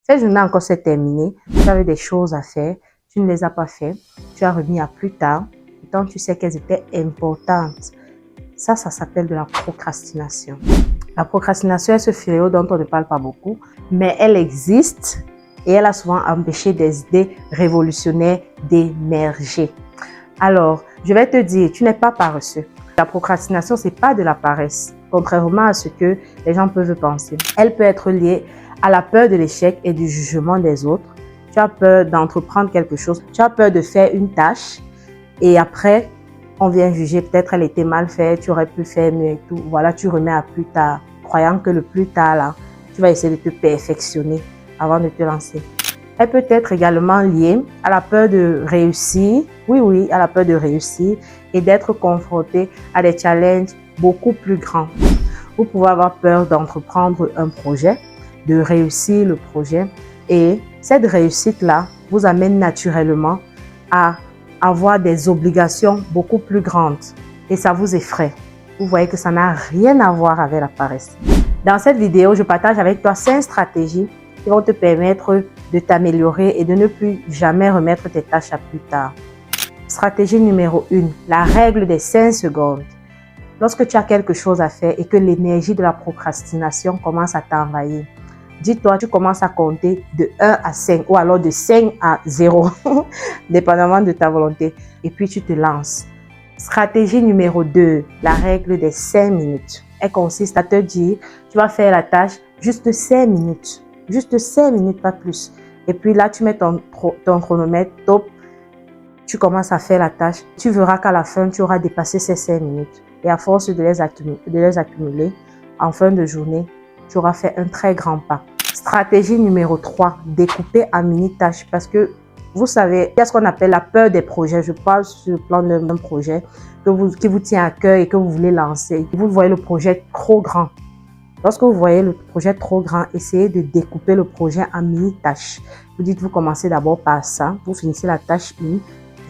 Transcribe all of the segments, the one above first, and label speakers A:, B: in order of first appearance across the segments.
A: Cette journée encore s'est terminée, tu avais des choses à faire, tu ne les as pas fait, tu as remis à plus tard, pourtant tu sais qu'elles étaient importantes. Ça s'appelle de la procrastination. La procrastination est ce fléau dont on ne parle pas beaucoup, mais elle existe et elle a souvent empêché des idées révolutionnaires d'émerger. Alors, je vais te dire, tu n'es pas paresseux. La procrastination, ce n'est pas de la paresse, contrairement à ce que les gens peuvent penser. Elle peut être liée à la peur de l'échec et du jugement des autres. Tu as peur d'entreprendre quelque chose, tu as peur de faire une tâche et après, on vient juger, peut-être elle était mal faite, tu aurais pu faire mieux et tout. Voilà, tu remets à plus tard, croyant que le plus tard, là, tu vas essayer de te perfectionner avant de te lancer. Elle peut être également liée à la peur de réussir, oui, à la peur de réussir et d'être confronté à des challenges beaucoup plus grands. Vous pouvez avoir peur d'entreprendre un projet, de réussir le projet et cette réussite-là vous amène naturellement à avoir des obligations beaucoup plus grandes et ça vous effraie. Vous voyez que ça n'a rien à voir avec la paresse. Dans cette vidéo, je partage avec toi 5 stratégies qui vont te permettre de t'améliorer et de ne plus jamais remettre tes tâches à plus tard. Stratégie numéro 1, la règle des 5 secondes. Lorsque tu as quelque chose à faire et que l'énergie de la procrastination commence à t'envahir, dis-toi, tu commences à compter de 1 à 5 ou alors de 5 à 0, dépendamment de ta volonté. Et puis tu te lances. Stratégie numéro 2, la règle des 5 minutes. Elle consiste à te dire, tu vas faire la tâche juste 5 minutes. Juste 5 minutes, pas plus. Et puis là, tu mets ton chronomètre top. Tu commences à faire la tâche. Tu verras qu'à la fin, tu auras dépassé ces 5 minutes. Et à force de les accumuler, en fin de journée, tu auras fait un très grand pas. Stratégie numéro 3, découper en mini-tâches. Parce que vous savez, il y a ce qu'on appelle la peur des projets. Je parle sur le plan d'un projet qui vous tient à cœur et que vous voulez lancer. Vous voyez le projet trop grand. Lorsque vous voyez le projet trop grand, essayez de découper le projet en mini-tâches. Vous dites, vous commencez d'abord par ça, vous finissez la tâche 1.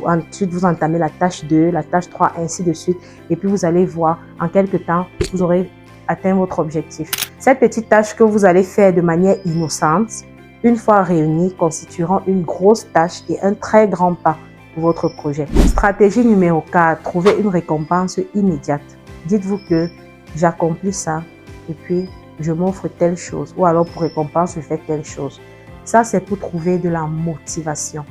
A: Ensuite, vous entamez la tâche 2, la tâche 3, ainsi de suite. Et puis, vous allez voir, en quelques temps, vous aurez atteint votre objectif. Cette petite tâche que vous allez faire de manière innocente, une fois réunie, constitueront une grosse tâche et un très grand pas pour votre projet. Stratégie numéro 4, trouver une récompense immédiate. Dites-vous que j'accomplis ça et puis je m'offre telle chose. Ou alors, pour récompense, je fais telle chose. Ça, c'est pour trouver de la motivation.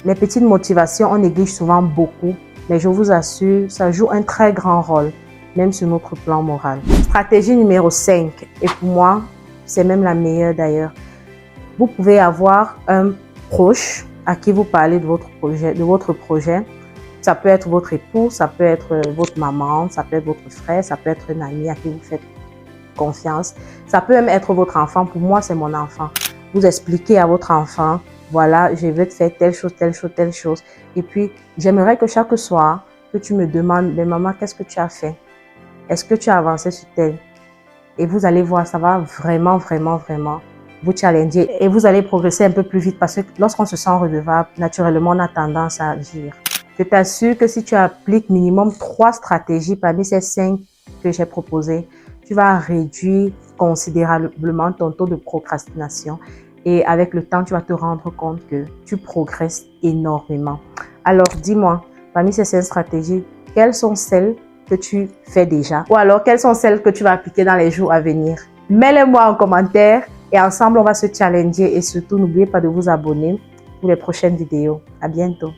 A: Les petites motivations, on néglige souvent beaucoup, mais je vous assure, ça joue un très grand rôle, même sur notre plan moral. Stratégie numéro 5, et pour moi, c'est même la meilleure d'ailleurs. Vous pouvez avoir un proche à qui vous parlez de votre projet. Ça peut être votre époux, ça peut être votre maman, ça peut être votre frère, ça peut être un ami à qui vous faites confiance. Ça peut même être votre enfant. Pour moi, c'est mon enfant. Vous expliquez à votre enfant, voilà, je vais te faire telle chose, telle chose, telle chose. Et puis, j'aimerais que chaque soir, que tu me demandes, mais maman, qu'est-ce que tu as fait? Est-ce que tu as avancé sur tel? Et vous allez voir, ça va vraiment vous challenger. Et vous allez progresser un peu plus vite parce que lorsqu'on se sent redevable, naturellement, on a tendance à agir. Je t'assure que si tu appliques minimum 3 stratégies parmi ces 5 que j'ai proposées, tu vas réduire considérablement ton taux de procrastination. Et avec le temps, tu vas te rendre compte que tu progresses énormément. Alors, dis-moi, parmi ces 5 stratégies, quelles sont celles que tu fais déjà? Ou alors, quelles sont celles que tu vas appliquer dans les jours à venir? Mets-les-moi en commentaire et ensemble, on va se challenger. Et surtout, n'oubliez pas de vous abonner pour les prochaines vidéos. À bientôt.